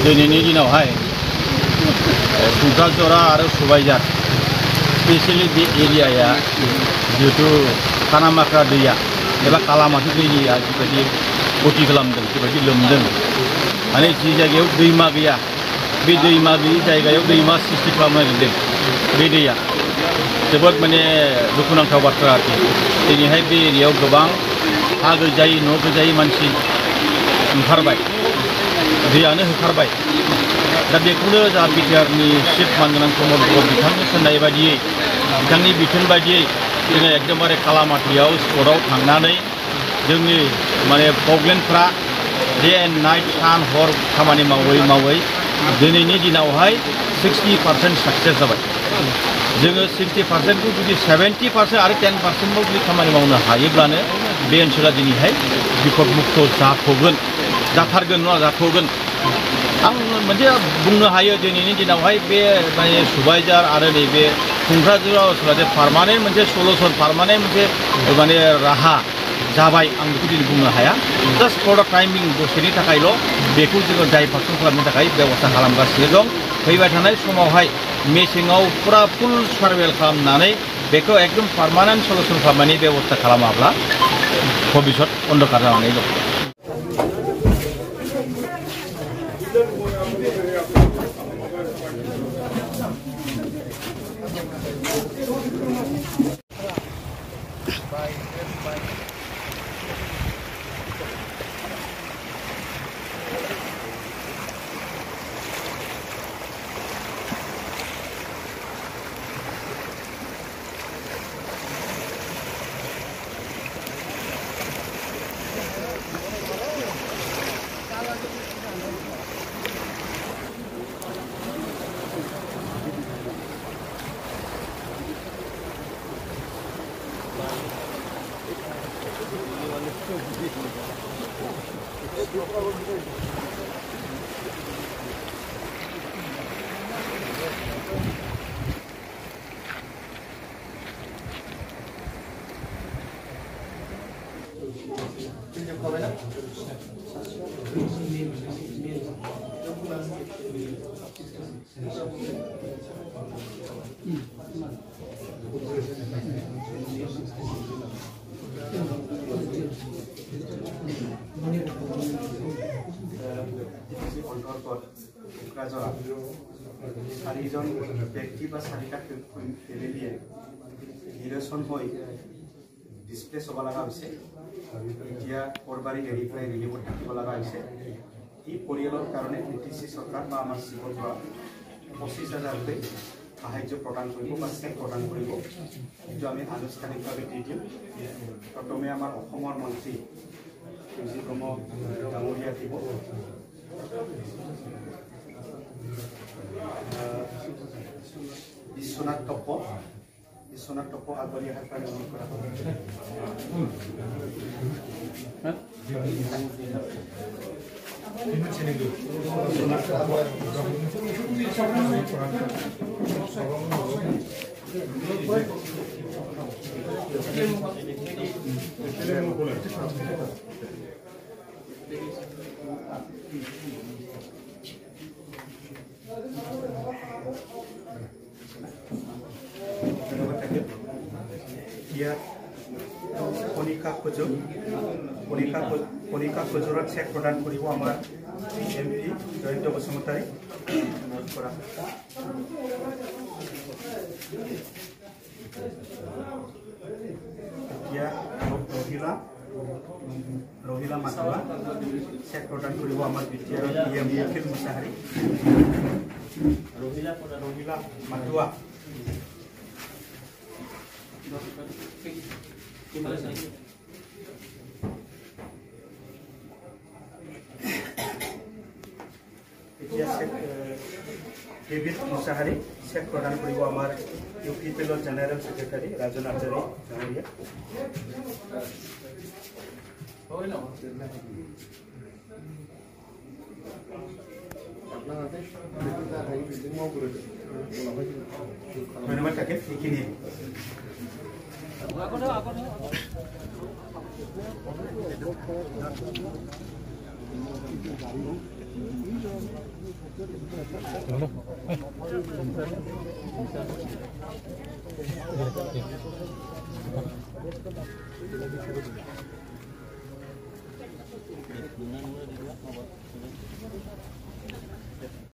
दिनैनि दिनावहाय कुक्राझार आरो सुबाइजार स्पेशली बे एरियाया जिहेतु खानामाख्रा दैया एबा कालामाथि दैया जिबायदि गति खालामदों जिबायदि लोमदों माने जि जायगायाव दैमा गैया बे दैमा गैयि जायगायाव दैमा सृष्टि खालामनो नागिरदों बे दैया जोबोद माने दुखुनांथाव बाथ्रा आरोखि दिनैहाय बे एरियायाव गोबां हा गैजायै न' गैजायै मानसि ओंखारबाय दैयानो होखारबाय दा बेखौनो जा बिटिआरनि चिफ मानगोनां प्रमद बर बिथांनि थिननाय बायदियै बिथांनि बिथोन बायदियै जोङो एकदमबारे कालामाथियाव स्पटआव थांनानै जोंनि माने प्रब्लेमफ्रा डे एन्ड नाइट सान हर खामानि मावै मावै दिनैनि दिनावहाय 60% साक्सेस जाबाय जोङो 60%खौ जुदि 70% आरो 10%बाव जुदि खामानि मावनो हायोब्लानो बे ओनसोला दिनैहाय बिपद मुक्त जाथ'गोन जाथारगोन नङा जाथ'गोन आं मोनसे बुंनो हायो दिनैनि दिनावहाय बे माने सुबाइजार आरो नैबे कुक्राझाराव ओनसोला पार्मानेन्ट मोनसे सलुसन पार्मानेन्ट मोनसे माने राहा जाबाय आं बेखौ दिनै बुंनो हाया जास्ट फर द टाइमिं दसेनि थाखायल' बेखौ जोङो डाइभार्सन खालामनो थाखाय बेबस्था खालामगासिनो दं फैबाय थानाय समावहाय मेसेङाव फुरा फुल सार्भे खालामनानै बेखौ एकदम पार्मानेन्ट सलुसन खालामनायनि बेबस्था खालामाब्ला भबिष्यत अन्धकार जानानै दं চাৰিজন ব্যক্তি বা চাৰিটা ফেমিলিয়ে নিৰসন হৈ ডিছপ্লেচ হ'ব লগা হৈছে এতিয়া কৰবাৰী এৰি পেলাই ৰিলিফত থাকিব লগা হৈছে এই পৰিয়ালৰ কাৰণে বিটিচি চৰকাৰ বা আমাৰ চিফৰ পৰা 25,000 সাহায্য প্ৰদান কৰিব বা চেক প্ৰদান কৰিব এইটো আমি আনুষ্ঠানিকভাৱে দি দিম প্ৰথমে আমাৰ অসমৰ মন্ত্ৰী যিসমূহ ডাঙৰীয়া দিব বিশ্বনাথ টপ আগবাঢ়ি অহাৰ কাৰণে অনুৰোধ কৰা কণিকা খোজৰত চেক প্ৰদান কৰিব আমাৰ MP জয়ন্ত বসুমতাৰী অনুৰোধ কৰা এতিয়া ৰহিলা মাতুৱা চেক প্ৰদান কৰিব আমাৰ বিটিআৰ PM নিখিল মুছাহাৰী ৰহিলা মাতুৱা डेविड मुसाहारी चेक प्रदान करिब आमार UPPL जेनेरेल सेक्रेटारी राजन आचार्य डांगरिया धन्यवाद थाके एखिनि